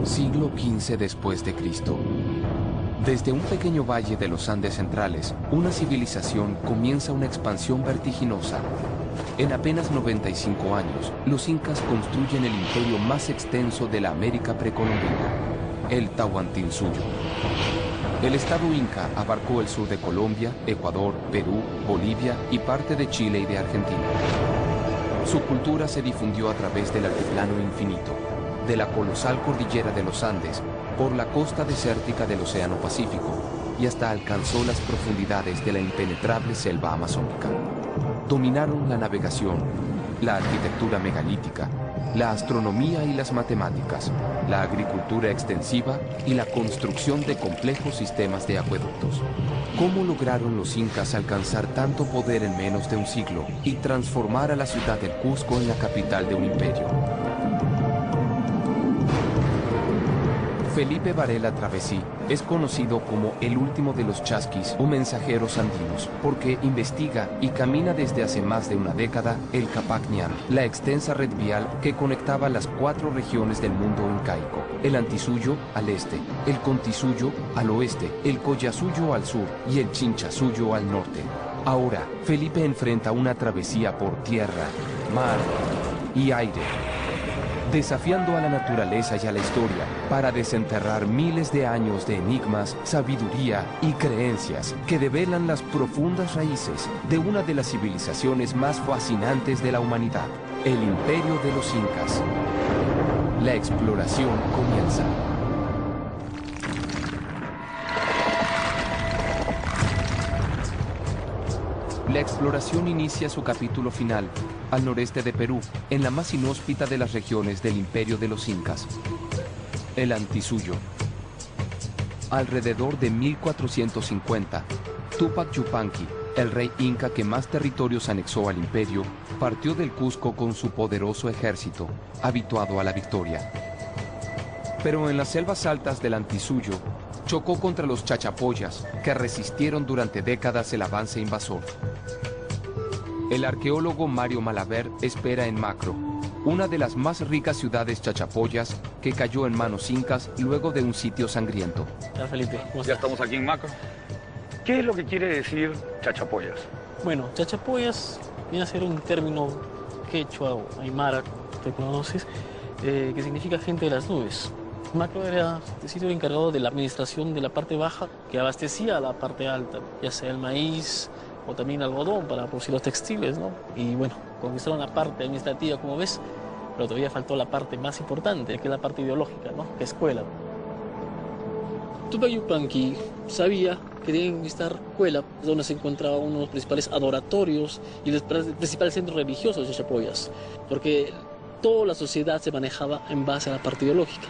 Siglo XV después de Cristo. Desde un pequeño valle de los Andes centrales, una civilización comienza una expansión vertiginosa. En apenas 95 años, los incas construyen el imperio más extenso de la América precolombina, el Tahuantinsuyo. El estado inca abarcó el sur de Colombia, Ecuador, Perú, Bolivia y parte de Chile y de Argentina. Su cultura se difundió a través del altiplano infinito, de la colosal cordillera de los Andes, por la costa desértica del Océano Pacífico y hasta alcanzó las profundidades de la impenetrable selva amazónica. Dominaron la navegación, la arquitectura megalítica, la astronomía y las matemáticas, la agricultura extensiva y la construcción de complejos sistemas de acueductos. ¿Cómo lograron los incas alcanzar tanto poder en menos de un siglo y transformar a la ciudad del Cusco en la capital de un imperio? Felipe Varela Travesí es conocido como el último de los chasquis o mensajeros andinos, porque investiga y camina desde hace más de una década el Capac Ñan, la extensa red vial que conectaba las 4 regiones del mundo incaico: el Antisuyo al este, el Contisuyo al oeste, el Collasuyo al sur y el Chinchasuyo al norte. Ahora, Felipe enfrenta una travesía por tierra, mar y aire, desafiando a la naturaleza y a la historia para desenterrar miles de años de enigmas, sabiduría y creencias que develan las profundas raíces de una de las civilizaciones más fascinantes de la humanidad, el Imperio de los Incas. La exploración comienza. La exploración inicia su capítulo final, al noreste de Perú, en la más inhóspita de las regiones del Imperio de los Incas, el Antisuyo. Alrededor de 1450, Túpac Yupanqui, el rey inca que más territorios anexó al imperio, partió del Cusco con su poderoso ejército, habituado a la victoria. Pero en las selvas altas del Antisuyo, chocó contra los chachapoyas, que resistieron durante décadas el avance invasor. El arqueólogo Mario Malaver espera en Macro, una de las más ricas ciudades chachapoyas que cayó en manos incas luego de un sitio sangriento. Hola Felipe, ¿cómo estás? Ya estamos aquí en Macro. ¿Qué es lo que quiere decir chachapoyas? Bueno, chachapoyas viene a ser un término quechua o aymara, que conoces, que significa gente de las nubes. Macro era el sitio encargado de la administración de la parte baja que abastecía a la parte alta, ya sea el maíz o también algodón para producir los textiles, ¿no? Y bueno, conquistaron la parte administrativa, como ves, pero todavía faltó la parte más importante, que es la parte ideológica, ¿no? Que es Cuela. Túpac Yupanqui sabía que debía conquistar Cuela, donde se encontraba uno de los principales adoratorios y el principal centro religioso de Chachapoyas, porque toda la sociedad se manejaba en base a la parte ideológica.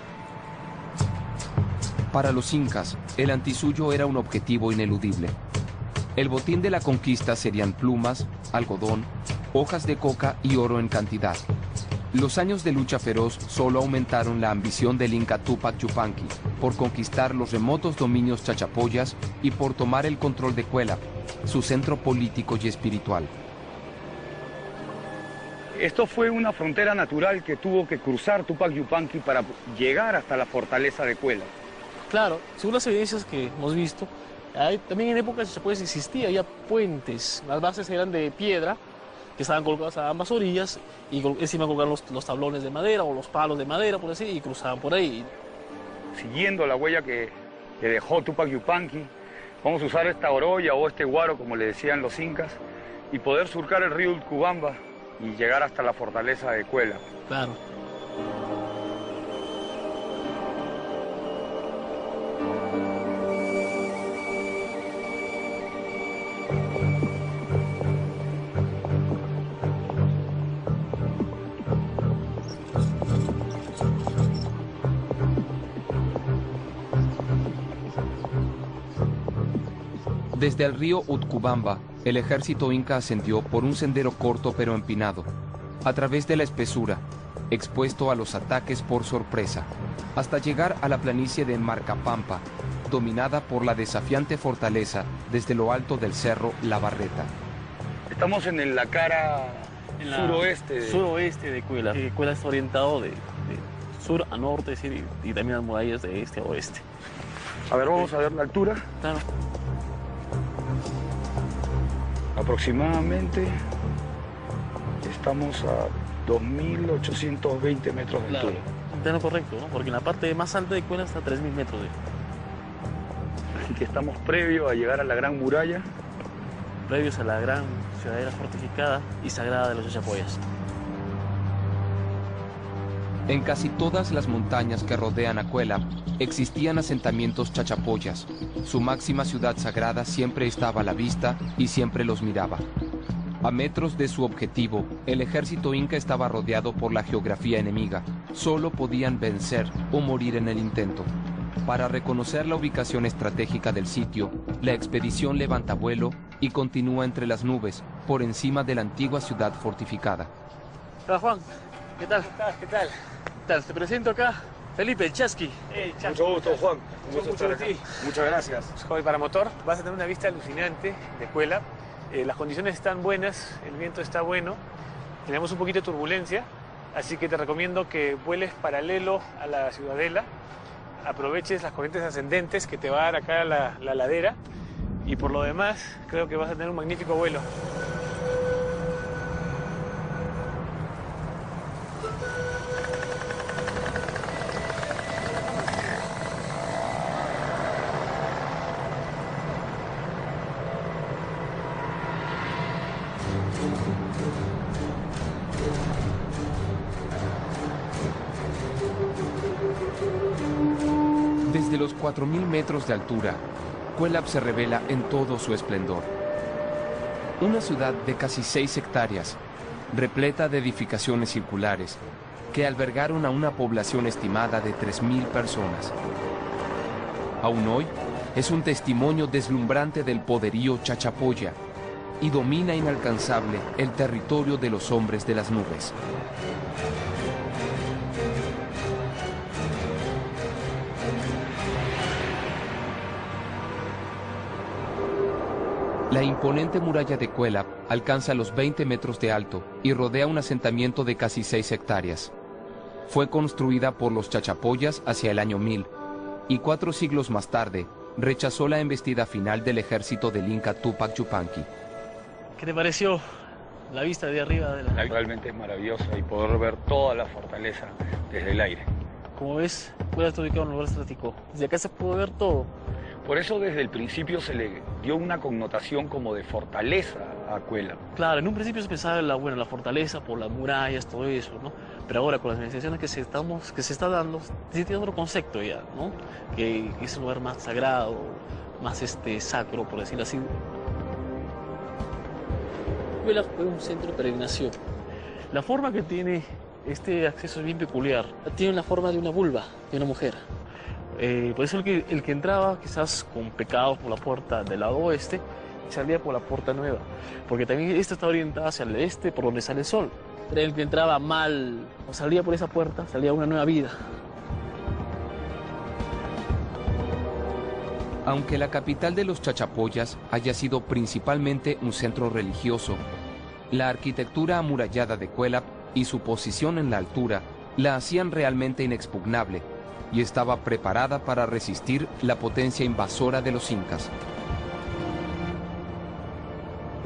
Para los incas, el Antisuyo era un objetivo ineludible. El botín de la conquista serían plumas, algodón, hojas de coca y oro en cantidad. Los años de lucha feroz solo aumentaron la ambición del inca Túpac Yupanqui por conquistar los remotos dominios chachapoyas y por tomar el control de Cuela, su centro político y espiritual. Esto fue una frontera natural que tuvo que cruzar Túpac Yupanqui para llegar hasta la fortaleza de Cuela. Claro, según las evidencias que hemos visto, también en épocas de Chachapoyas existía, había puentes, las bases eran de piedra, que estaban colgadas a ambas orillas, y encima colgaban los tablones de madera o los palos de madera, por así, y cruzaban por ahí. Siguiendo la huella que dejó Túpac Yupanqui, vamos a usar esta oroya o este guaro, como le decían los incas, y poder surcar el río Utcubamba y llegar hasta la fortaleza de Cuela. Claro. Desde el río Utcubamba, el ejército inca ascendió por un sendero corto pero empinado, a través de la espesura, expuesto a los ataques por sorpresa, hasta llegar a la planicie de Marcapampa, dominada por la desafiante fortaleza desde lo alto del cerro La Barreta. Estamos en la cara suroeste. Suroeste de Cuela. Cuela está orientado sur a norte, es decir, y también las murallas de este a oeste. A ver, vamos a ver la altura. Claro. Aproximadamente estamos a 2.820 metros de Claro, altura. plano correcto, ¿no? Porque en la parte más alta de Cuela está a 3.000 metros. Así que estamos previo a llegar a la Gran Muralla. Previos a la gran ciudadela fortificada y sagrada de los Chachapoyas. En casi todas las montañas que rodean a Cuelap existían asentamientos chachapoyas. Su máxima ciudad sagrada siempre estaba a la vista y siempre los miraba. A metros de su objetivo, el ejército inca estaba rodeado por la geografía enemiga. Solo podían vencer o morir en el intento. Para reconocer la ubicación estratégica del sitio, la expedición levanta vuelo y continúa entre las nubes, por encima de la antigua ciudad fortificada. Hola Juan, ¿qué tal? ¿Qué tal? Te presento acá Felipe, el Chasqui. Mucho gusto, Juan. Un gusto estar de acá. ti. Muchas gracias. Hobby para motor, vas a tener una vista alucinante de Cuela. Las condiciones están buenas, el viento está bueno, tenemos un poquito de turbulencia, así que te recomiendo que vueles paralelo a la ciudadela, aproveches las corrientes ascendentes que te va a dar acá la ladera y por lo demás creo que vas a tener un magnífico vuelo. Desde los 4.000 metros de altura, Cuelap se revela en todo su esplendor. Una ciudad de casi 6 hectáreas, repleta de edificaciones circulares, que albergaron a una población estimada de 3.000 personas. Aún hoy, es un testimonio deslumbrante del poderío chachapoya y domina inalcanzable el territorio de los hombres de las nubes. La imponente muralla de Cuelap alcanza los 20 metros de alto y rodea un asentamiento de casi 6 hectáreas. Fue construida por los chachapoyas hacia el año 1000 y 4 siglos más tarde rechazó la embestida final del ejército del Inca Túpac Yupanqui. ¿Qué te pareció la vista de arriba de la... Realmente es maravillosa y poder ver toda la fortaleza desde el aire. Como ves, Cuela está ubicado en un lugar estratégico. Desde acá se puede ver todo. Por eso desde el principio se le dio una connotación como de fortaleza a Cuelap. Claro, en un principio se pensaba en la fortaleza por las murallas, todo eso, ¿no? Pero ahora con las negociaciones que se está dando, sí tiene otro concepto ya, ¿no? Que es un lugar más sagrado, más sacro, por decirlo así. Cuelap fue un centro de peregrinación. La forma que tiene este acceso es bien peculiar. Tiene la forma de una vulva, de una mujer. Por eso el que entraba quizás con pecados por la puerta del lado oeste, salía por la puerta nueva. Porque también esta está orientada hacia el este, por donde sale el sol. Pero el que entraba mal o salía por esa puerta, salía una nueva vida. Aunque la capital de los chachapoyas haya sido principalmente un centro religioso, la arquitectura amurallada de Cuelap y su posición en la altura la hacían realmente inexpugnable y estaba preparada para resistir la potencia invasora de los incas.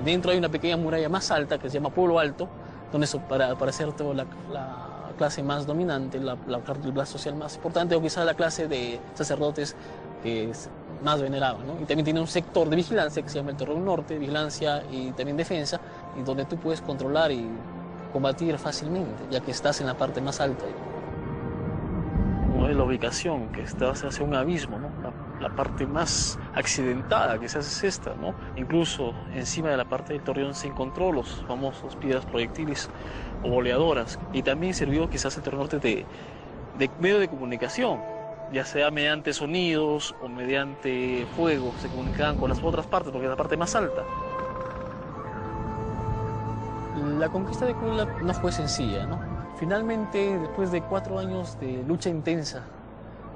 Dentro hay una pequeña muralla más alta que se llama Pueblo Alto, donde para ser toda la clase más dominante, la clase social más importante, o quizás la clase de sacerdotes que más veneraban, ¿no? Y también tiene un sector de vigilancia que se llama el Torreón Norte, vigilancia y también defensa, y donde tú puedes controlar y combatir fácilmente, ya que estás en la parte más alta. No es la ubicación, que estás hacia un abismo, ¿no? La parte más accidentada quizás es esta, ¿no? Incluso encima de la parte del torreón se encontró los famosos piedras proyectiles o boleadoras, y también sirvió quizás el Torreón Norte de medio de comunicación, ya sea mediante sonidos o mediante fuego, se comunicaban con las otras partes porque es la parte más alta. La conquista de Cuelap no fue sencilla, ¿no? Finalmente, después de 4 años de lucha intensa,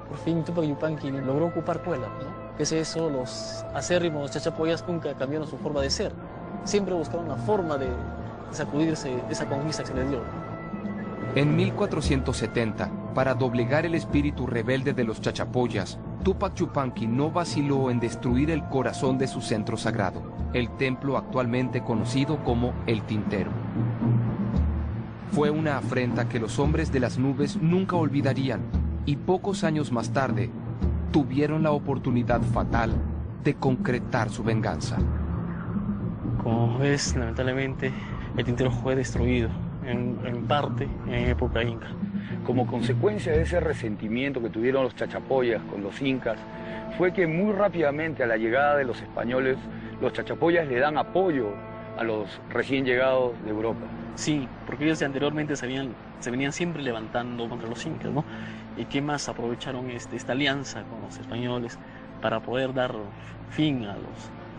por fin Túpac Yupanqui logró ocupar Cuelap, ¿no? ¿Qué es eso? Los acérrimos chachapoyas nunca cambiaron su forma de ser. Siempre buscaron una forma de sacudirse esa conquista que se les dio. En 1470, para doblegar el espíritu rebelde de los chachapoyas, Túpac Yupanqui no vaciló en destruir el corazón de su centro sagrado, el templo actualmente conocido como El Tintero. Fue una afrenta que los hombres de las nubes nunca olvidarían, y pocos años más tarde, tuvieron la oportunidad fatal de concretar su venganza. Como ves, lamentablemente, el Tintero fue destruido, en parte, en época inca. Como consecuencia de ese resentimiento que tuvieron los chachapoyas con los incas, fue que muy rápidamente a la llegada de los españoles, los chachapoyas le dan apoyo a los recién llegados de Europa. Sí, porque ellos anteriormente se venían siempre levantando contra los incas, ¿no? Y qué más aprovecharon esta alianza con los españoles para poder dar fin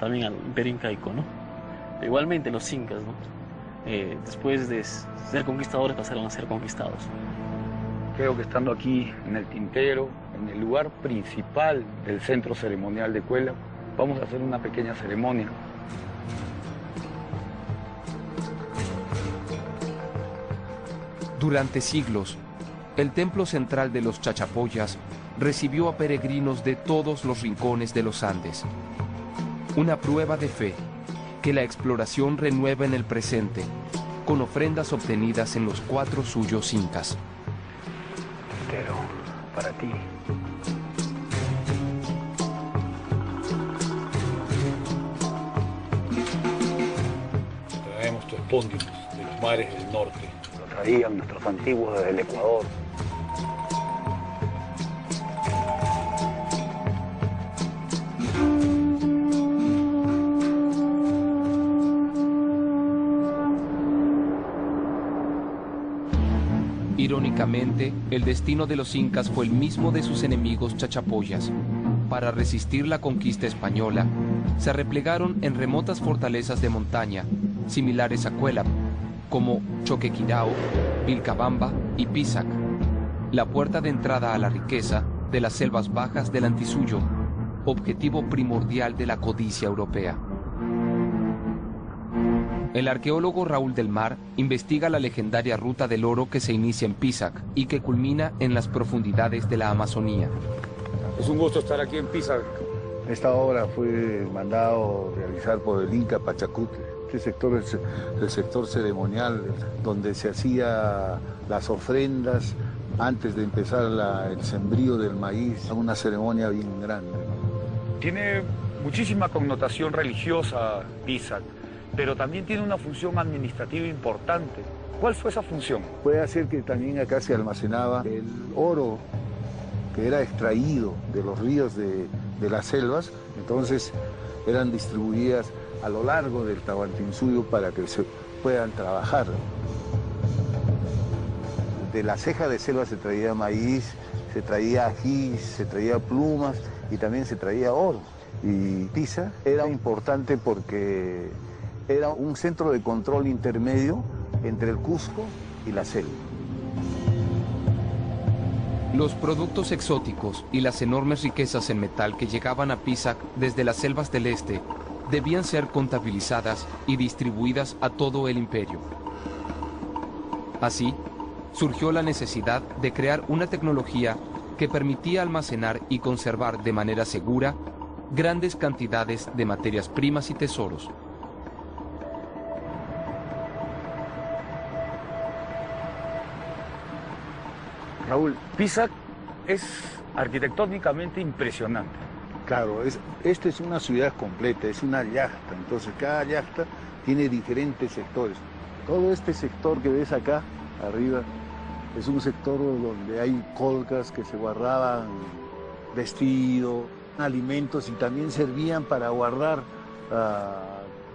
también al imperio incaico, ¿no? Pero igualmente los incas, ¿no? Después de ser conquistadores pasaron a ser conquistados. Creo que estando aquí en el Tintero, en el lugar principal del centro ceremonial de Cuélap, vamos a hacer una pequeña ceremonia. Durante siglos, el templo central de los chachapoyas recibió a peregrinos de todos los rincones de los Andes. Una prueba de fe que la exploración renueva en el presente, con ofrendas obtenidas en los 4 suyos incas. Tintero, para ti. Traemos tu espóndilos de los mares del norte. Lo traían nuestros antiguos desde el Ecuador. Irónicamente, el destino de los incas fue el mismo de sus enemigos chachapoyas. Para resistir la conquista española, se replegaron en remotas fortalezas de montaña, similares a Cuélap, como Choquequirao, Vilcabamba y Pisac, la puerta de entrada a la riqueza de las selvas bajas del Antisuyo, objetivo primordial de la codicia europea. El arqueólogo Raúl del Mar investiga la legendaria ruta del oro que se inicia en Pisac y que culmina en las profundidades de la Amazonía. Es un gusto estar aquí en Pisac. Esta obra fue mandado realizar por el Inca Pachacuti. Este sector es el sector ceremonial donde se hacía las ofrendas antes de empezar el sembrío del maíz, una ceremonia bien grande. Tiene muchísima connotación religiosa Pisac, pero también tiene una función administrativa importante. ¿Cuál fue esa función? Puede hacer que también acá se almacenaba el oro que era extraído de los ríos de las selvas, entonces eran distribuidas a lo largo del Tahuantinsuyo para que se puedan trabajar. De la ceja de selva se traía maíz, se traía ají, se traía plumas y también se traía oro. Y Pisac era importante porque era un centro de control intermedio entre el Cusco y la selva. Los productos exóticos y las enormes riquezas en metal que llegaban a Pisac desde las selvas del este debían ser contabilizadas y distribuidas a todo el imperio. Así, surgió la necesidad de crear una tecnología que permitía almacenar y conservar de manera segura grandes cantidades de materias primas y tesoros. Raúl, Pisac es arquitectónicamente impresionante. Claro, esta es una ciudad completa, es una yacta, entonces cada yacta tiene diferentes sectores. Todo este sector que ves acá, arriba, es un sector donde hay colcas que se guardaban vestidos, alimentos y también servían para guardar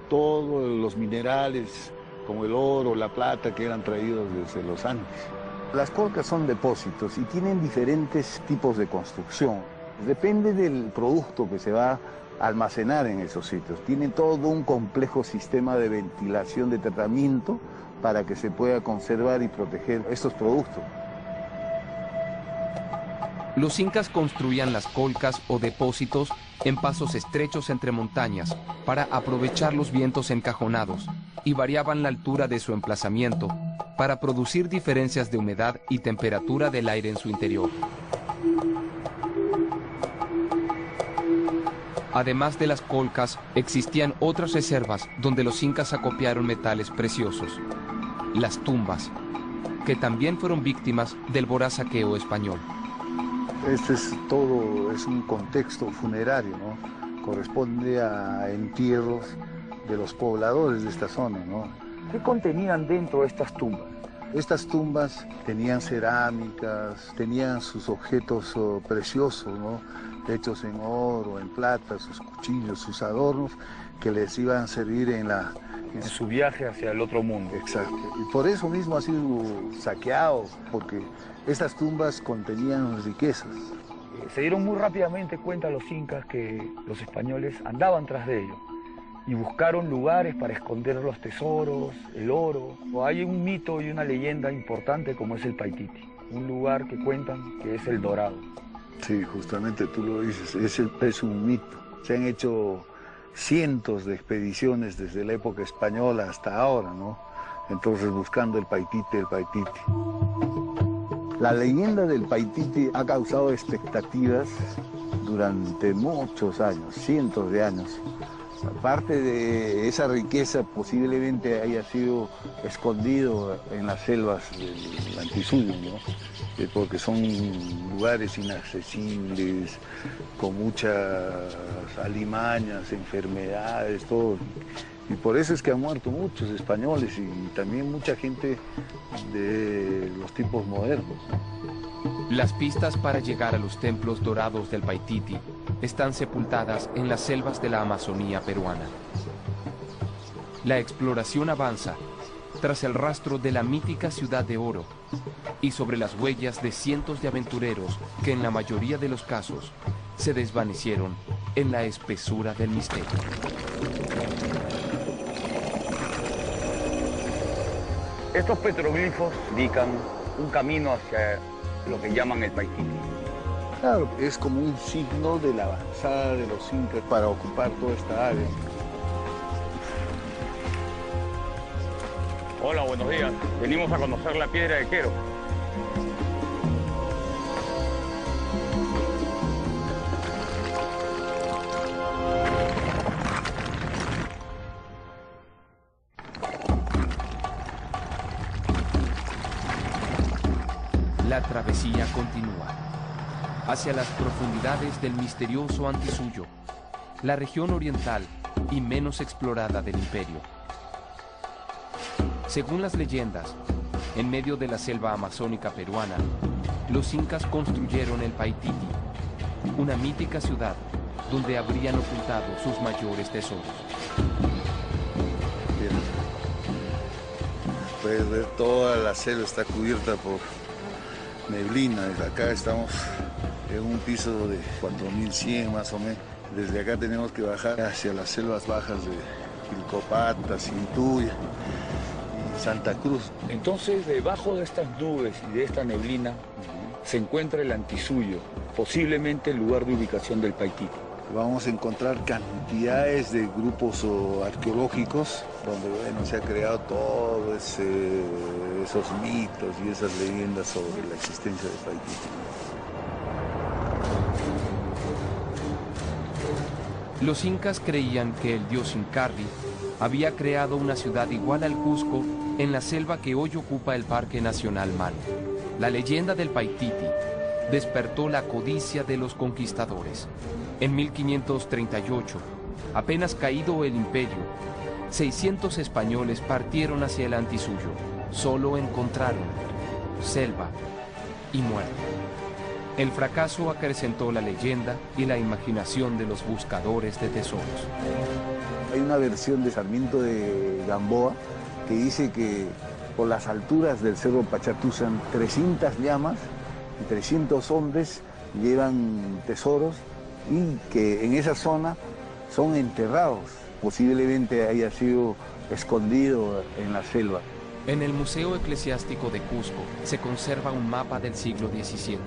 todos los minerales como el oro, la plata que eran traídos desde los Andes. Las colcas son depósitos y tienen diferentes tipos de construcción. Depende del producto que se va a almacenar en esos sitios. Tienen todo un complejo sistema de ventilación, de tratamiento para que se pueda conservar y proteger estos productos. Los incas construían las colcas o depósitos en pasos estrechos entre montañas para aprovechar los vientos encajonados y variaban la altura de su emplazamiento para producir diferencias de humedad y temperatura del aire en su interior. Además de las colcas, existían otras reservas donde los incas acopiaron metales preciosos, las tumbas, que también fueron víctimas del voraz saqueo español. Este es todo, es un contexto funerario, ¿no? Corresponde a entierros de los pobladores de esta zona, ¿no? ¿Qué contenían dentro de estas tumbas? Estas tumbas tenían cerámicas, tenían sus objetos preciosos, ¿no? Hechos en oro, en plata, sus cuchillos, sus adornos, que les iban a servir en su viaje hacia el otro mundo. Exacto. Y por eso mismo ha sido saqueado, porque estas tumbas contenían riquezas. Se dieron muy rápidamente cuenta los incas que los españoles andaban tras de ellos y buscaron lugares para esconder los tesoros, el oro. Hay un mito y una leyenda importante como es el Paititi, un lugar que cuentan que es el Dorado. Sí, justamente tú lo dices, es un mito. Se han hecho cientos de expediciones desde la época española hasta ahora, ¿no? Entonces buscando el Paititi, el Paititi. La leyenda del Paititi ha causado expectativas durante muchos años, cientos de años. Parte de esa riqueza posiblemente haya sido escondido en las selvas del Antisuyo, ¿no? Porque son lugares inaccesibles, con muchas alimañas, enfermedades, todo. Y por eso es que han muerto muchos españoles y también mucha gente de los tipos modernos. Las pistas para llegar a los templos dorados del Paititi están sepultadas en las selvas de la Amazonía peruana. La exploración avanza tras el rastro de la mítica ciudad de oro y sobre las huellas de cientos de aventureros que en la mayoría de los casos se desvanecieron en la espesura del misterio. Estos petroglifos indican un camino hacia lo que llaman el Paititi. Claro, es como un signo de la avanzada de los incas para ocupar toda esta área. Hola, buenos días. Venimos a conocer la piedra de Quero. La travesía continúa hacia las profundidades del misterioso Antisuyo, la región oriental y menos explorada del imperio. Según las leyendas, en medio de la selva amazónica peruana, los incas construyeron el Paititi, una mítica ciudad donde habrían ocultado sus mayores tesoros. Bien. Puedes ver, toda la selva está cubierta por neblina. Desde acá estamos en un piso de 4100 más o menos. Desde acá tenemos que bajar hacia las selvas bajas de Vilcopata, Cintuya y Santa Cruz. Entonces, debajo de estas nubes y de esta neblina se encuentra el Antisuyo, posiblemente el lugar de ubicación del Paititi. Vamos a encontrar cantidades de grupos arqueológicos donde, bueno, se ha creado todos esos mitos y esas leyendas sobre la existencia del Paititi. Los incas creían que el dios Incarri había creado una ciudad igual al Cusco en la selva que hoy ocupa el Parque Nacional Manu. La leyenda del Paititi despertó la codicia de los conquistadores. En 1538, apenas caído el imperio, 600 españoles partieron hacia el Antisuyo. Solo encontraron selva y muerte. El fracaso acrecentó la leyenda y la imaginación de los buscadores de tesoros. Hay una versión de Sarmiento de Gamboa que dice que por las alturas del Cerro Pachatuzan 300 llamas y 300 hombres llevan tesoros y que en esa zona son enterrados. Posiblemente haya sido escondido en la selva. En el Museo Eclesiástico de Cusco se conserva un mapa del siglo XVII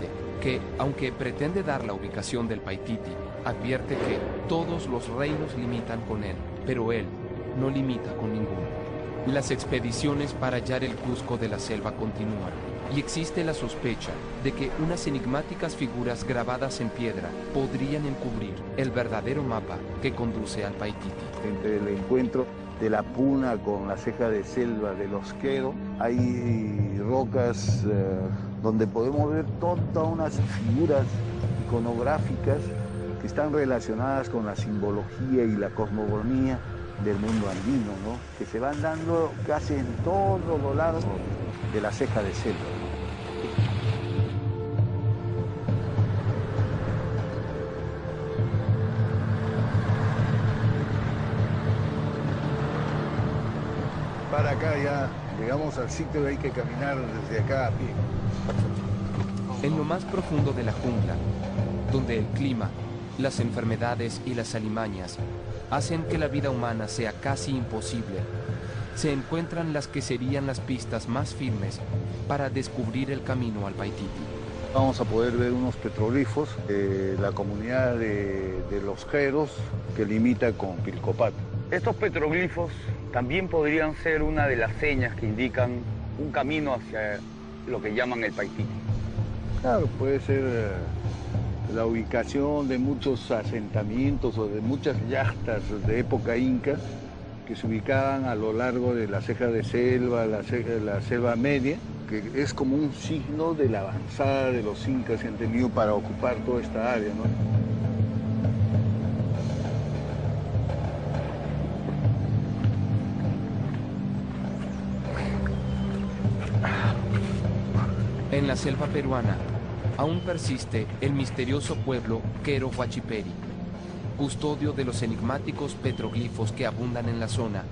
que, aunque pretende dar la ubicación del Paititi, advierte que todos los reinos limitan con él, pero él no limita con ninguno. Las expediciones para hallar el Cusco de la selva continúan, y existe la sospecha de que unas enigmáticas figuras grabadas en piedra podrían encubrir el verdadero mapa que conduce al Paititi. Entre el encuentro de la Puna con la ceja de selva de los Quero, hay rocas donde podemos ver todas unas figuras iconográficas que están relacionadas con la simbología y la cosmogonía del mundo andino, ¿no? Que se van dando casi en todo lo largo de la ceja de selva. Para acá ya llegamos al sitio y hay que caminar desde acá a pie. En lo más profundo de la jungla, donde el clima, las enfermedades y las alimañas hacen que la vida humana sea casi imposible, se encuentran las que serían las pistas más firmes para descubrir el camino al Paititi. Vamos a poder ver unos petroglifos de la comunidad de los Queros que limita con Pilcopato. Estos petroglifos también podrían ser una de las señas que indican un camino hacia lo que llaman el Paititi. Claro, puede ser la ubicación de muchos asentamientos o de muchas yachtas de época inca que se ubicaban a lo largo de la ceja de selva, la selva media, que es como un signo de la avanzada de los incas que han tenido para ocupar toda esta área, ¿no? En la selva peruana, aún persiste el misterioso pueblo Quero Huachiperi, custodio de los enigmáticos petroglifos que abundan en la zona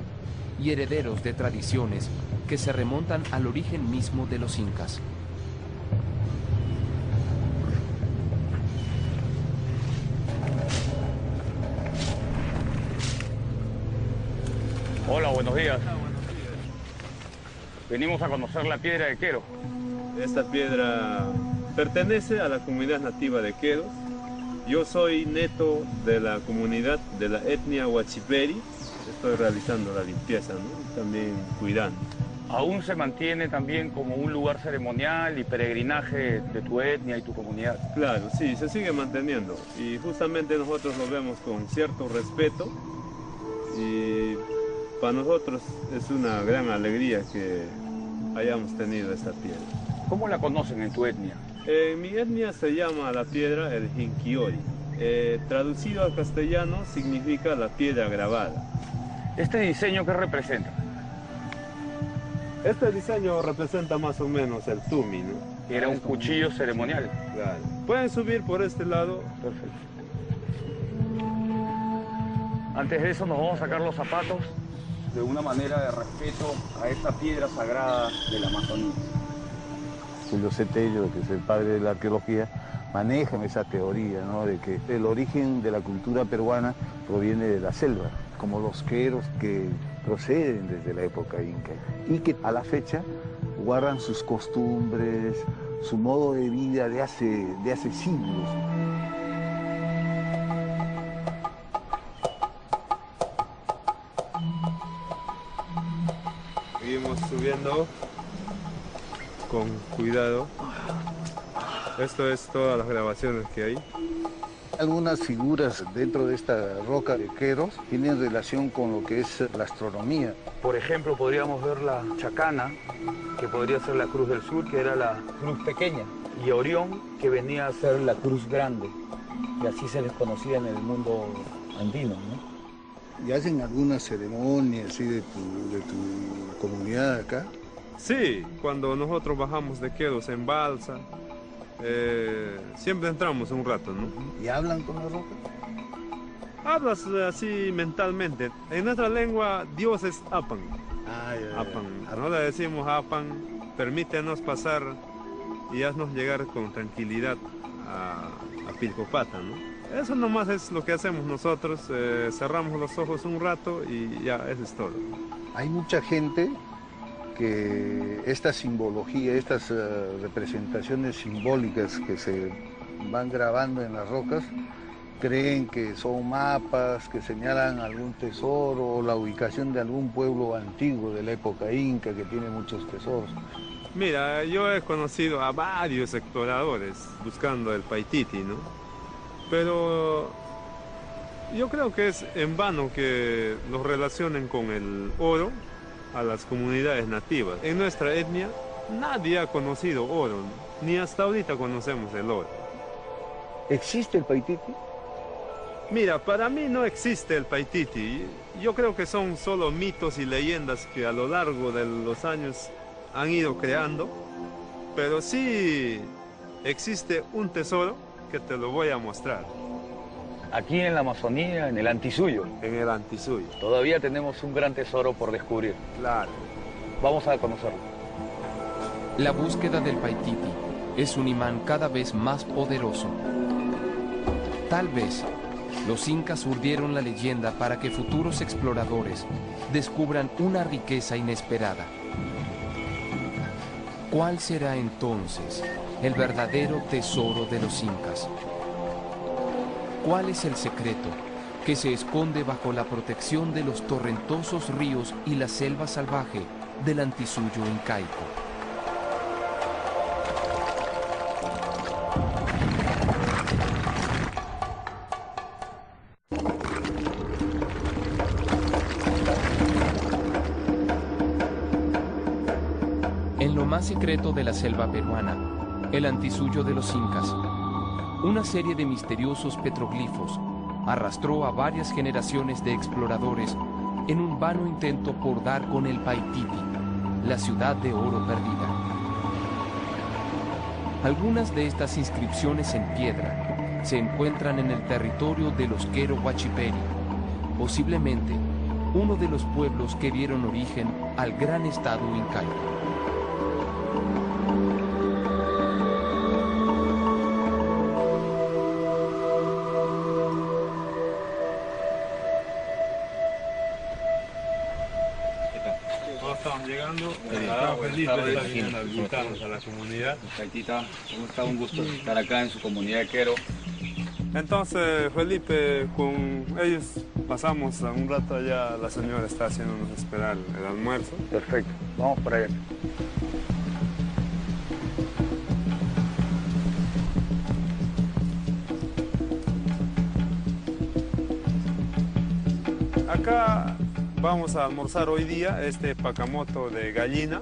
y herederos de tradiciones que se remontan al origen mismo de los incas. Hola, buenos días. Venimos a conocer la piedra de Quero. Esta piedra pertenece a la comunidad nativa de Queros. Yo soy neto de la comunidad de la etnia Huachiperi. Estoy realizando la limpieza, ¿no? También cuidando. Aún se mantiene también como un lugar ceremonial y peregrinaje de tu etnia y tu comunidad. Claro, sí, se sigue manteniendo. Y justamente nosotros lo vemos con cierto respeto. Y para nosotros es una gran alegría que hayamos tenido esta piedra. ¿Cómo la conocen en tu etnia? En mi etnia se llama la piedra el Jinkiori. Traducido al castellano significa la piedra grabada. ¿Este diseño qué representa? Este diseño representa más o menos el tumi, ¿no? Era un cuchillo ceremonial. Claro. Pueden subir por este lado. Perfecto. Antes de eso nos vamos a sacar los zapatos de una manera de respeto a esta piedra sagrada de la Amazonía. Julio Cetello, que es el padre de la arqueología, manejan esa teoría, ¿no? De que el origen de la cultura peruana proviene de la selva, como los queros que proceden desde la época inca y que a la fecha guardan sus costumbres, su modo de vida de hace siglos. Seguimos subiendo con cuidado. Esto es todas las grabaciones que hay. Algunas figuras dentro de esta roca de Queros tienen relación con lo que es la astronomía. Por ejemplo, podríamos ver la chacana, que podría ser la cruz del sur, que era la cruz pequeña, y Orión, que venía a ser la cruz grande, y así se les conocía en el mundo andino, ¿no? ¿Y hacen alguna ceremonia así de tu comunidad acá? Sí, cuando nosotros bajamos de Queros en balsa, siempre entramos un rato, ¿no? ¿Y hablan con la roca? Hablas así mentalmente. En nuestra lengua, Dios es Apan. Apan. No le decimos Apan, permítenos pasar y haznos llegar con tranquilidad a Pilcopata, ¿no? Eso nomás es lo que hacemos nosotros, cerramos los ojos un rato y ya, eso es todo. Hay mucha gente que esta simbología, estas representaciones simbólicas que se van grabando en las rocas, creen que son mapas que señalan algún tesoro o la ubicación de algún pueblo antiguo de la época inca que tiene muchos tesoros. Mira, yo he conocido a varios exploradores buscando el Paititi, ¿no? Pero yo creo que es en vano que los relacionen con el oro a las comunidades nativas. En nuestra etnia nadie ha conocido oro, ¿no? Ni hasta ahorita conocemos el oro. ¿Existe el Paititi? Mira, para mí no existe el Paititi. Yo creo que son solo mitos y leyendas que a lo largo de los años han ido creando, pero sí existe un tesoro que te lo voy a mostrar. Aquí en la Amazonía, en el Antisuyo. En el Antisuyo. Todavía tenemos un gran tesoro por descubrir. Claro. Vamos a conocerlo. La búsqueda del Paititi es un imán cada vez más poderoso. Tal vez los incas urdieron la leyenda para que futuros exploradores descubran una riqueza inesperada. ¿Cuál será entonces el verdadero tesoro de los incas? ¿Cuál es el secreto que se esconde bajo la protección de los torrentosos ríos y la selva salvaje del Antisuyo incaico? En lo más secreto de la selva peruana, el Antisuyo de los incas, una serie de misteriosos petroglifos arrastró a varias generaciones de exploradores en un vano intento por dar con el Paititi, la ciudad de oro perdida. Algunas de estas inscripciones en piedra se encuentran en el territorio de los Quero Huachiperi, posiblemente uno de los pueblos que dieron origen al gran estado incaico. Estamos llegando, Felipe está viniendo a visitarnos a la comunidad. Taitita, ¿cómo está? Un gusto estar acá en su comunidad de Quero. Entonces, Felipe, con ellos pasamos a un rato allá, la señora está haciéndonos esperar el almuerzo. Perfecto, vamos para allá. Acá vamos a almorzar hoy día este pacamoto de gallina.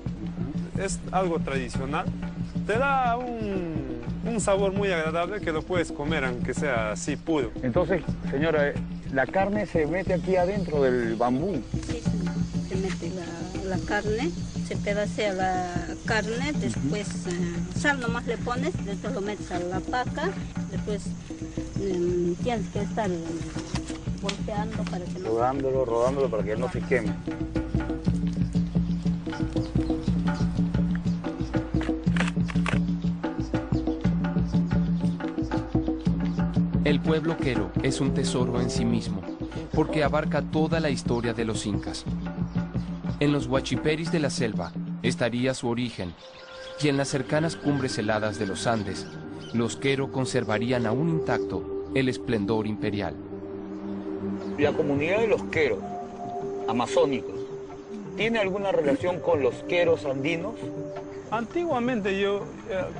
Es algo tradicional. Te da un sabor muy agradable que lo puedes comer aunque sea así puro. Entonces, señora, la carne se mete aquí adentro del bambú. Sí, se mete la carne, se pedacea la carne, después sal nomás le pones, después lo metes a la paca, después tienes que estar golpeando para que no... Rodándolo para que no se queme. El pueblo Quero es un tesoro en sí mismo, porque abarca toda la historia de los incas. En los huachiperis de la selva estaría su origen, y en las cercanas cumbres heladas de los Andes, los Quero conservarían aún intacto el esplendor imperial. La comunidad de los Queros, amazónicos, ¿tiene alguna relación con los Queros andinos? Antiguamente yo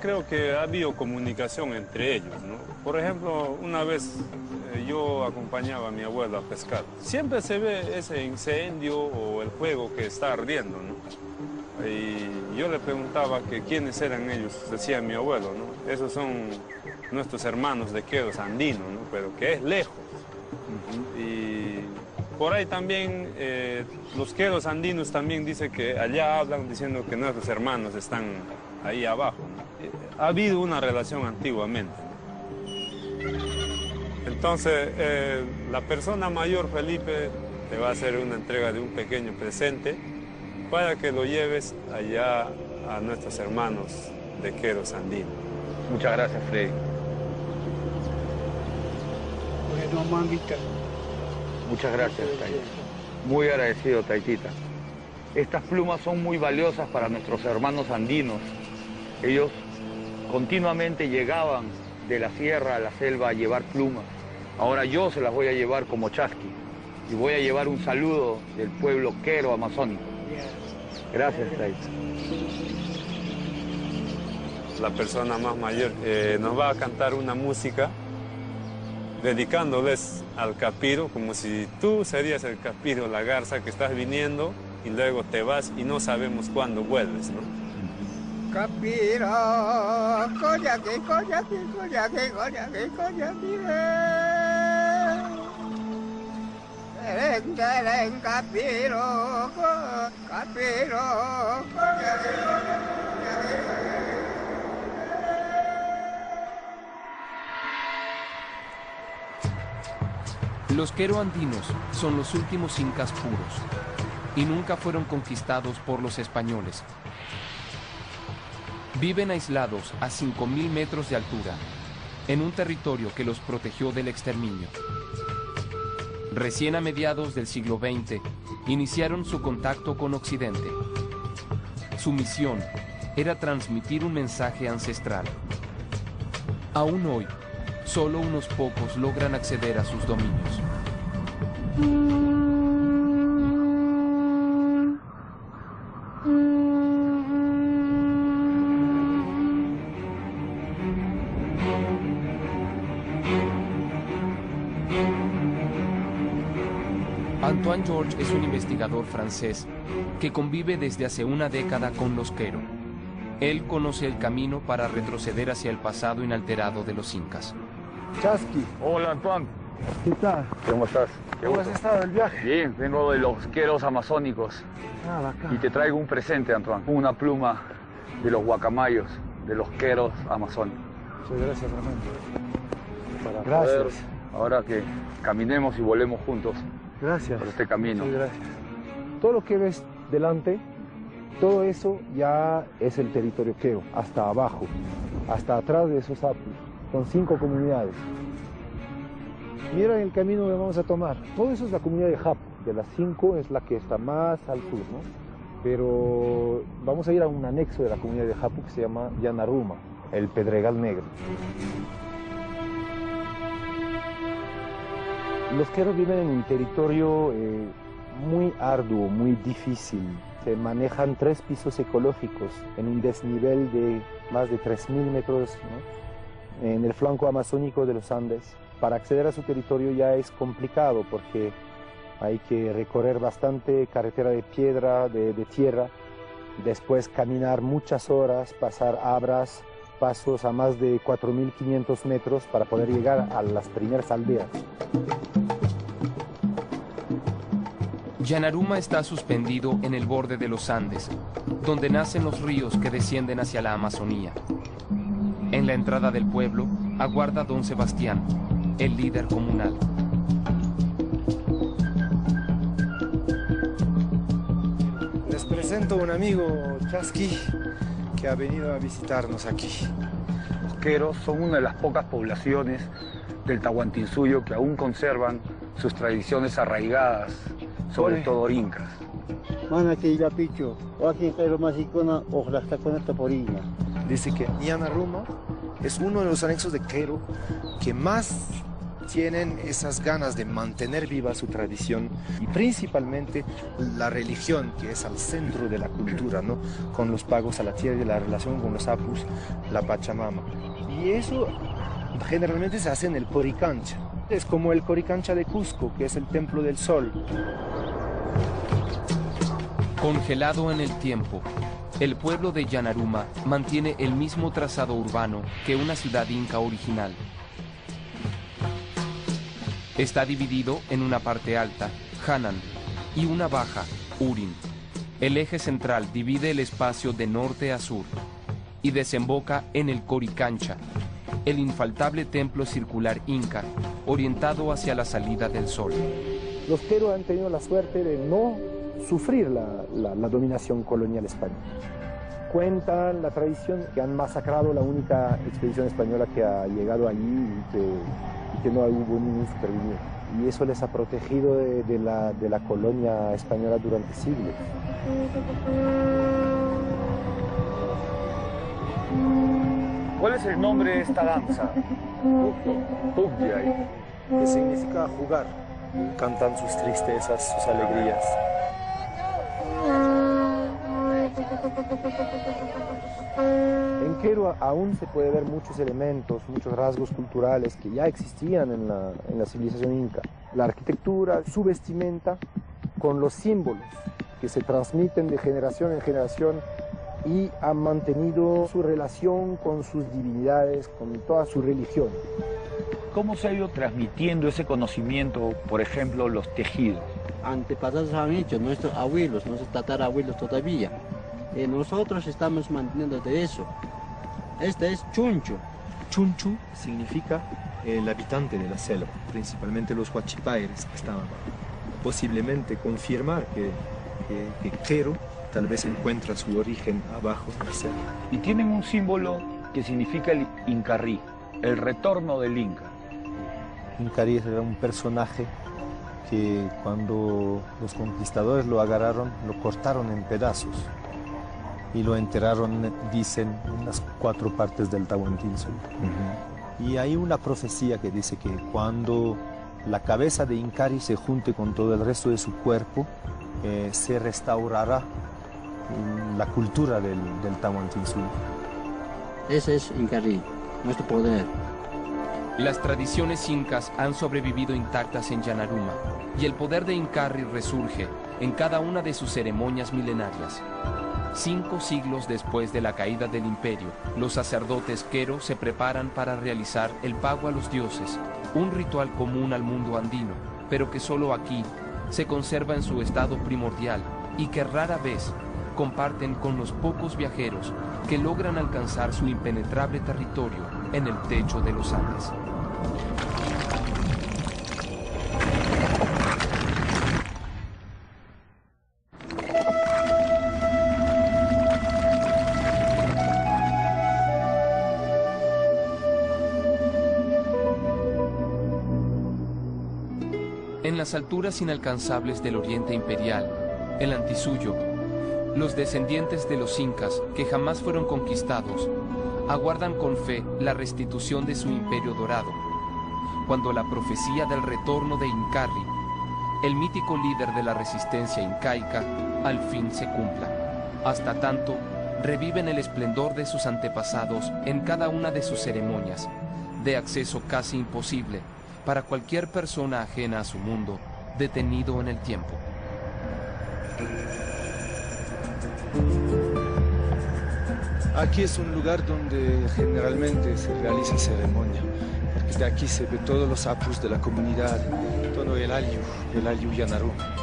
creo que ha habido comunicación entre ellos, ¿no? Por ejemplo, una vez yo acompañaba a mi abuelo a pescar. Siempre se ve ese incendio o el fuego que está ardiendo, ¿no? Y yo le preguntaba que quiénes eran ellos, decía mi abuelo, ¿no? Esos son nuestros hermanos de Queros andinos, ¿no? Pero que es lejos. Y por ahí también los Queros andinos también dicen que allá hablan diciendo que nuestros hermanos están ahí abajo, ¿no? Ha habido una relación antiguamente, ¿no? Entonces la persona mayor, Felipe, te va a hacer una entrega de un pequeño presente para que lo lleves allá a nuestros hermanos de Queros andinos. Muchas gracias, Freddy. Bueno, mamita. Muchas gracias, Taitita. Muy agradecido, Taitita. Estas plumas son muy valiosas para nuestros hermanos andinos. Ellos continuamente llegaban de la sierra a la selva a llevar plumas. Ahora yo se las voy a llevar como chasqui y voy a llevar un saludo del pueblo quero amazónico. Gracias, Tais. La persona más mayor nos va a cantar una música dedicándoles al capiro, como si tú serías el capiro, la garza que estás viniendo y luego te vas y no sabemos cuándo vuelves, ¿no? Capiro, coñaque, coñaque, coñaque, coñaque, coñaque. Eren, capiro, capiro, coñaque, coñaque. Los quero andinos son los últimos incas puros y nunca fueron conquistados por los españoles. Viven aislados a 5.000 metros de altura, en un territorio que los protegió del exterminio. Recién a mediados del siglo XX, iniciaron su contacto con Occidente. Su misión era transmitir un mensaje ancestral. Aún hoy, solo unos pocos logran acceder a sus dominios. Antoine Georges es un investigador francés que convive desde hace una década con los quero. Él conoce el camino para retroceder hacia el pasado inalterado de los incas. Chasqui. Hola, Antoine. ¿Qué tal? ¿Cómo estás? ¿Cómo has estado el viaje? Bien, vengo de los queros amazónicos. Ah, bacán. Y te traigo un presente, Antoine. Una pluma de los guacamayos, de los queros amazónicos. Muchas gracias, Ramón. Poder, Gracias. ahora que caminemos y volemos juntos Gracias. por este camino. Muchas gracias. Todo lo que ves delante, todo eso ya es el territorio queo, hasta abajo, hasta atrás de esos apus. Son 5 comunidades. Mira el camino que vamos a tomar. Todo eso es la comunidad de Hapu. De las 5 es la que está más al sur, ¿no? Pero vamos a ir a un anexo de la comunidad de Hapu que se llama Yanaruma, el Pedregal Negro. Los queros viven en un territorio muy arduo, muy difícil. Se manejan 3 pisos ecológicos en un desnivel de más de 3.000 metros, ¿no? En el flanco amazónico de los Andes. Para acceder a su territorio ya es complicado porque hay que recorrer bastante carretera de piedra, de tierra, después caminar muchas horas, pasar abras, pasos a más de 4.500 metros para poder llegar a las primeras aldeas. Yanaruma está suspendido en el borde de los Andes, donde nacen los ríos que descienden hacia la Amazonía. En la entrada del pueblo aguarda don Sebastián, el líder comunal. Les presento un amigo, Chasqui, que ha venido a visitarnos aquí. Los queros son una de las pocas poblaciones del Tahuantinsuyo que aún conservan sus tradiciones arraigadas, sobre todo incas. Dice que Yanaruma es uno de los anexos de quero que más tienen esas ganas de mantener viva su tradición y principalmente la religión, que es al centro de la cultura, ¿no? Con los pagos a la tierra y la relación con los apus, la Pachamama. Y eso generalmente se hace en el Coricancha. Es como el Coricancha de Cusco, que es el templo del sol. Congelado en el tiempo, el pueblo de Yanaruma mantiene el mismo trazado urbano que una ciudad inca original. Está dividido en una parte alta, Hanan, y una baja, Urin. El eje central divide el espacio de norte a sur y desemboca en el Coricancha, el infaltable templo circular inca, orientado hacia la salida del sol. Los quero han tenido la suerte de no sufrir la dominación colonial española. Cuentan la tradición que han masacrado la única expedición española que ha llegado allí y que no hubo ningún superviviente. y eso les ha protegido de la colonia española durante siglos. ¿Cuál es el nombre de esta danza? Pugyay. Que significa jugar. Cantan sus tristezas, sus alegrías. En Quero aún se puede ver muchos elementos, muchos rasgos culturales que ya existían en la civilización inca. La arquitectura, su vestimenta, con los símbolos que se transmiten de generación en generación y han mantenido su relación con sus divinidades, con toda su religión. ¿Cómo se ha ido transmitiendo ese conocimiento, por ejemplo, los tejidos? Antepasados han hecho, nuestros abuelos, nuestros tatarabuelos todavía. Nosotros estamos manteniendo de eso. Este es Chunchu. Chunchu significa el habitante de la selva, principalmente los huachipaires que estaban. Posiblemente confirmar que Quero tal vez encuentra su origen abajo de la selva. Y tienen un símbolo que significa el Incarrí, el retorno del Inca. Incarrí era un personaje que cuando los conquistadores lo agarraron, lo cortaron en pedazos y lo enterraron, dicen, en las 4 partes del Tahuantinsuyo. Y hay una profecía que dice que cuando la cabeza de Incarrí se junte con todo el resto de su cuerpo, se restaurará la cultura del Tahuantinsuyo. Ese es Incarrí, nuestro poder. Las tradiciones incas han sobrevivido intactas en Yanaruma y el poder de Incarrí resurge en cada una de sus ceremonias milenarias. 5 siglos después de la caída del imperio, los sacerdotes Quero se preparan para realizar el pago a los dioses, un ritual común al mundo andino, pero que solo aquí se conserva en su estado primordial y que rara vez comparten con los pocos viajeros que logran alcanzar su impenetrable territorio en el techo de los Andes. En las alturas inalcanzables del oriente imperial, el Antisuyo, los descendientes de los incas, que jamás fueron conquistados, aguardan con fe la restitución de su imperio dorado, cuando la profecía del retorno de Incarrí, el mítico líder de la resistencia incaica, al fin se cumpla. Hasta tanto, reviven el esplendor de sus antepasados en cada una de sus ceremonias, de acceso casi imposible para cualquier persona ajena a su mundo, detenido en el tiempo. Aquí es un lugar donde generalmente se realiza ceremonia, porque de aquí se ve todos los apus de la comunidad, todo el Ayllu Yanaruma.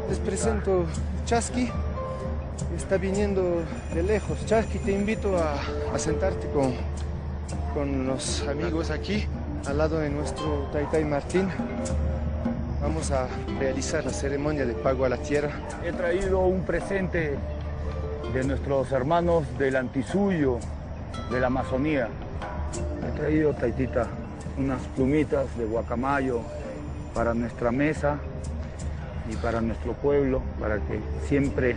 Les presento Chasqui, está viniendo de lejos. Chasqui, te invito a sentarte con los amigos aquí, al lado de nuestro Taytay Martín. Vamos a realizar la ceremonia de pago a la tierra. He traído un presente de nuestros hermanos del Antisuyo, de la Amazonía. He traído, Taitita, unas plumitas de guacamayo para nuestra mesa y para nuestro pueblo, para que siempre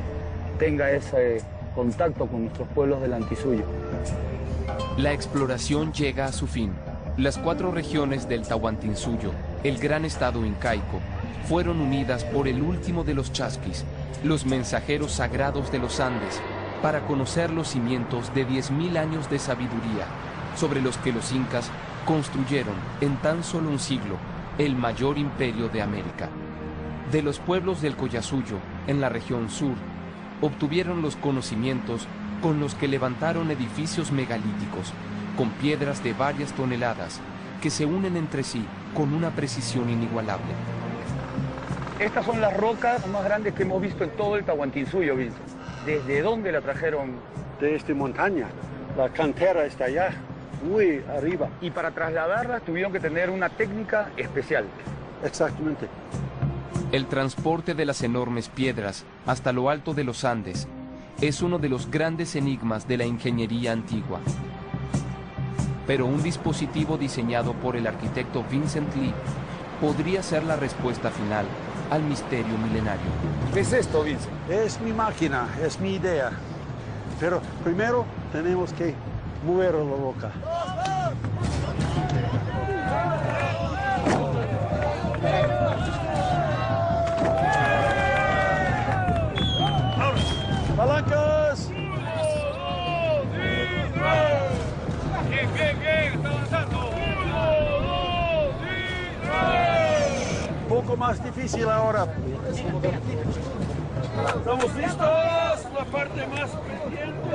tenga ese contacto con nuestros pueblos del Antisuyo. La exploración llega a su fin. Las 4 regiones del Tahuantinsuyo, el gran estado incaico, fueron unidas por el último de los chasquis, los mensajeros sagrados de los Andes, para conocer los cimientos de 10.000 años de sabiduría, sobre los que los incas construyeron en tan solo un siglo el mayor imperio de América. De los pueblos del Collasuyo, en la región sur, obtuvieron los conocimientos con los que levantaron edificios megalíticos, con piedras de varias toneladas, que se unen entre sí con una precisión inigualable. Estas son las rocas más grandes que hemos visto en todo el Tahuantinsuyo, Vince. ¿Desde dónde la trajeron? Desde montaña. La cantera está allá, muy arriba. Y para trasladarlas tuvieron que tener una técnica especial. Exactamente. El transporte de las enormes piedras hasta lo alto de los Andes es uno de los grandes enigmas de la ingeniería antigua. Pero un dispositivo diseñado por el arquitecto Vincent Lee podría ser la respuesta final al misterio milenario. ¿Qué es esto, Vincent? Es mi máquina, es mi idea. Pero primero tenemos que mover la boca. ¡Palancas! Bien, está avanzando. Un poco más difícil ahora. ¿Estamos listos? La parte más pendiente.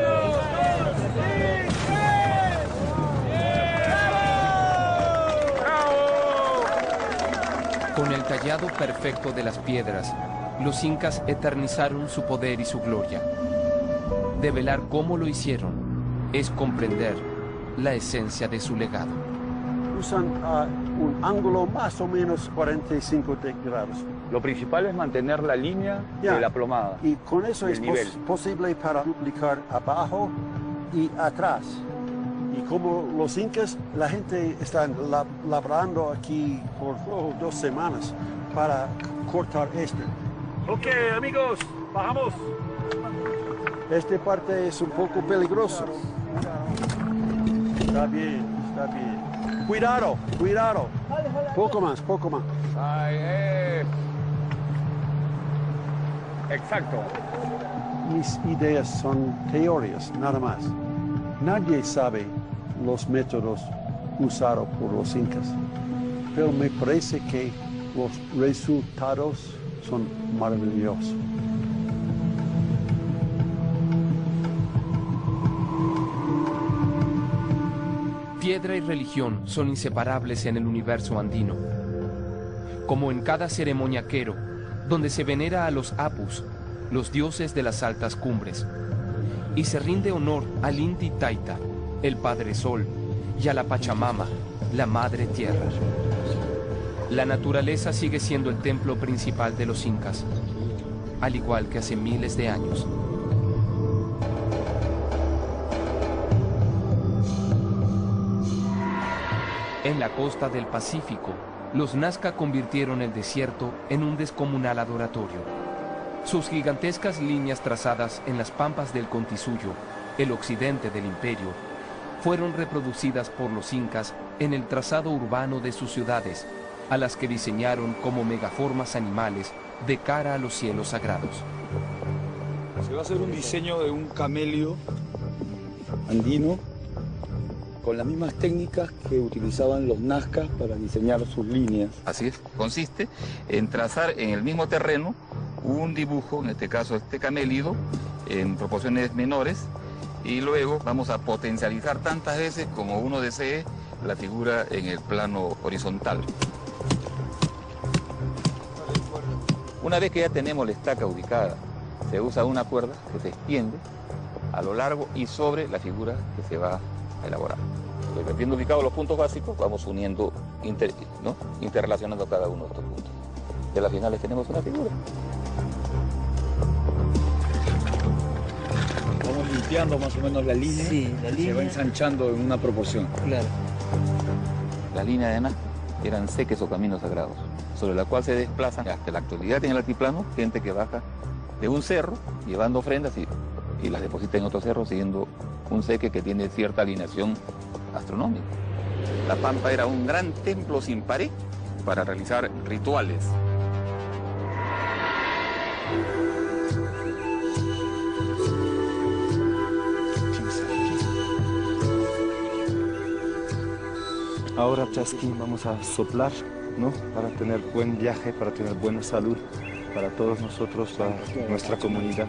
Con el tallado perfecto de las piedras, los incas eternizaron su poder y su gloria. Develar cómo lo hicieron es comprender la esencia de su legado. Usan un ángulo más o menos 45 grados. Lo principal es mantener la línea de la plomada. Y con eso es posible para duplicar abajo y atrás. Y como los incas, la gente está labrando aquí por 2 semanas para cortar esto. Ok, amigos, bajamos. Esta parte es un poco peligroso. Está bien, está bien. Cuidado, cuidado. Poco más, poco más. Exacto. Mis ideas son teorías, nada más. Nadie sabe los métodos usados por los incas, pero me parece que los resultados son maravillosos. Piedra y religión son inseparables en el universo andino. Como en cada ceremonia quero, donde se venera a los apus, los dioses de las altas cumbres, y se rinde honor al Inti Taita, el Padre Sol, y a la Pachamama, la Madre Tierra. La naturaleza sigue siendo el templo principal de los incas, al igual que hace miles de años. En la costa del Pacífico, los Nazca convirtieron el desierto en un descomunal adoratorio. Sus gigantescas líneas trazadas en las pampas del Contisuyo, el occidente del imperio, fueron reproducidas por los incas en el trazado urbano de sus ciudades, a las que diseñaron como megaformas animales de cara a los cielos sagrados. Se va a hacer un diseño de un camelio andino con las mismas técnicas que utilizaban los nazcas para diseñar sus líneas. Así es, consiste en trazar en el mismo terreno un dibujo, en este caso este camélido, en proporciones menores, y luego vamos a potencializar tantas veces como uno desee la figura en el plano horizontal. Una vez que ya tenemos la estaca ubicada, se usa una cuerda que se extiende a lo largo y sobre la figura que se va a elaborar. Pues, viendo ubicados los puntos básicos, vamos uniendo, interrelacionando cada uno de estos puntos. Y a las finales tenemos una figura. Vamos limpiando más o menos la línea, se va ensanchando en una proporción. Claro. La línea de Nazca eran seques o caminos sagrados, sobre la cual se desplazan hasta la actualidad en el altiplano gente que baja de un cerro llevando ofrendas y las deposita en otro cerro siguiendo un seque que tiene cierta alineación astronómica. La Pampa era un gran templo sin pared para realizar rituales. Ahora, Chasqui, vamos a soplar, ¿no? Para tener buen viaje, para tener buena salud, para todos nosotros, para nuestra comunidad.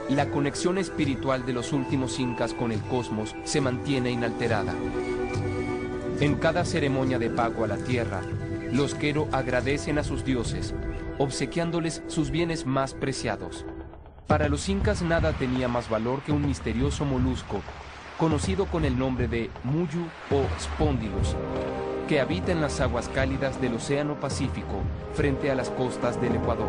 La conexión espiritual de los últimos incas con el cosmos se mantiene inalterada. En cada ceremonia de pago a la tierra, los quero agradecen a sus dioses, obsequiándoles sus bienes más preciados. Para los incas nada tenía más valor que un misterioso molusco, conocido con el nombre de Muyu o Spondylus, que habita en las aguas cálidas del Océano Pacífico frente a las costas del Ecuador.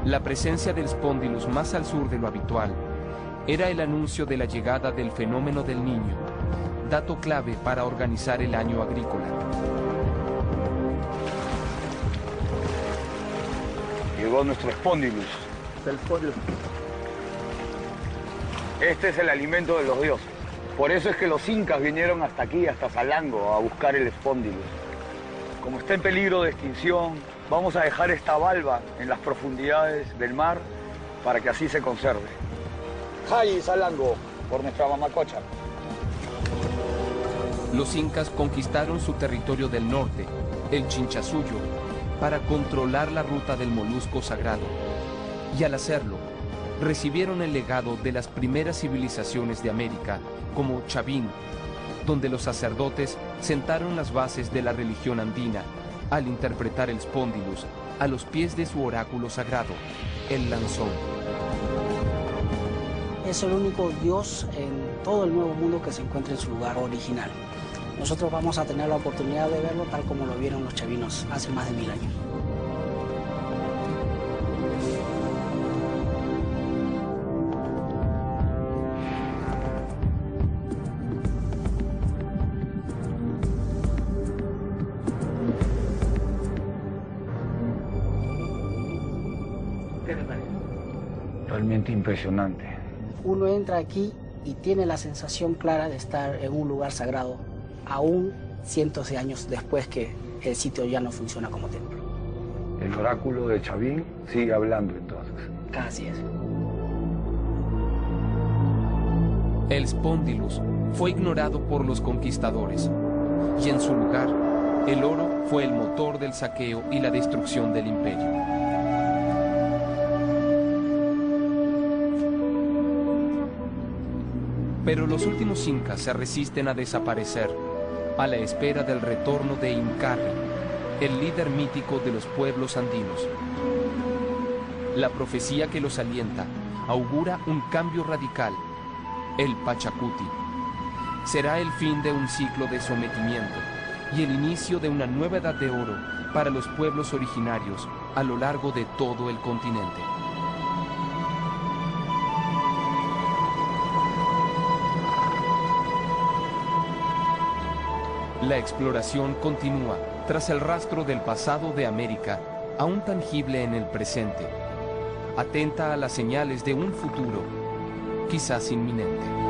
La presencia del Spondylus más al sur de lo habitual era el anuncio de la llegada del fenómeno del Niño, dato clave para organizar el año agrícola. Llegó nuestro Spondylus. Este es el alimento de los dioses. Por eso es que los incas vinieron hasta aquí, hasta Salango, a buscar el Spondylus. Como está en peligro de extinción, vamos a dejar esta valva en las profundidades del mar para que así se conserve. ¡Jai, Salango! Por nuestra mamacocha. Los incas conquistaron su territorio del norte, el Chinchasuyo, para controlar la ruta del molusco sagrado. Y al hacerlo, recibieron el legado de las primeras civilizaciones de América, como Chavín, donde los sacerdotes sentaron las bases de la religión andina al interpretar el Spondylus a los pies de su oráculo sagrado, el Lanzón. Es el único dios en todo el Nuevo Mundo que se encuentra en su lugar original. Nosotros vamos a tener la oportunidad de verlo tal como lo vieron los chavinos hace más de 1000 años. Realmente impresionante. Uno entra aquí y tiene la sensación clara de estar en un lugar sagrado, aún cientos de años después que el sitio ya no funciona como templo. El oráculo de Chavín sigue hablando entonces. Así es. El Spondylus fue ignorado por los conquistadores y en su lugar, el oro fue el motor del saqueo y la destrucción del imperio. Pero los últimos incas se resisten a desaparecer a la espera del retorno de Incarri, el líder mítico de los pueblos andinos. La profecía que los alienta augura un cambio radical, el Pachacuti. Será el fin de un ciclo de sometimiento y el inicio de una nueva edad de oro para los pueblos originarios a lo largo de todo el continente. La exploración continúa tras el rastro del pasado de América, aún tangible en el presente. Atenta a las señales de un futuro, quizás inminente.